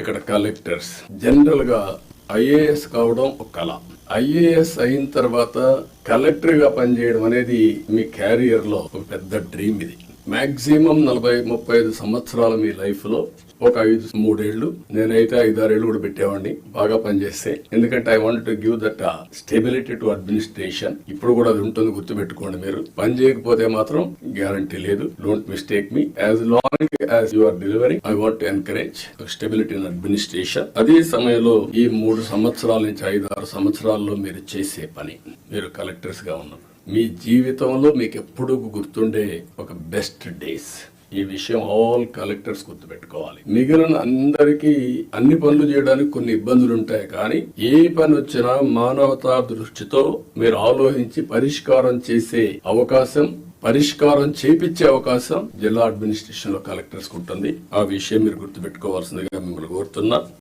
ఇక్కడ collectors general గా IAS కావడం ఒక కళ. ఐఏఎస్ అయిన తర్వాత కలెక్టర్ గా పనిచేయడం అనేది మీ క్యారియర్ లో ఒక పెద్ద డ్రీమ్. ఇది మాక్సిమం 40-35 సంవత్సరాల మీ లైఫ్ లో ఒక 3 ఏళ్లు, నేనైతే 5-6 ఏళ్లు కూడా పెట్టేవాడిని బాగా పనిచేస్తే. ఎందుకంటే I want to give that stability to administration. ఇప్పుడు కూడా అది ఉంటుంది, గుర్తుపెట్టుకోండి. మీరు పని చేయకపోతే మాత్రం గ్యారంటీ లేదు. Don't mistake me. As long as you are delivering, I want to encourage stability in administration. అదే సమయంలో ఈ 3 సంవత్సరాల నుంచి 5-6 సంవత్సరాల్లో మీరు చేసే పని, మీరు కలెక్టర్స్ గా ఉన్నారు. మీ జీవితంలో మీకు ఎప్పుడూ గుర్తుండే ఒక బెస్ట్ డేస్. ఈ విషయం ఆల్ కలెక్టర్స్ గుర్తుపెట్టుకోవాలి. మిగిలిన అందరికీ అన్ని పనులు చేయడానికి కొన్ని ఇబ్బందులు ఉంటాయి, కానీ ఏ పని వచ్చినా మానవతా దృష్టితో మీరు ఆలోచించి పరిష్కారం చేసే అవకాశం, పరిష్కారం చేపించే అవకాశం జిల్లా అడ్మినిస్ట్రేషన్ లో కలెక్టర్స్ ఉంటుంది. ఆ విషయం మీరు గుర్తుపెట్టుకోవాల్సిందిగా మిమ్మల్ని కోరుతున్నా.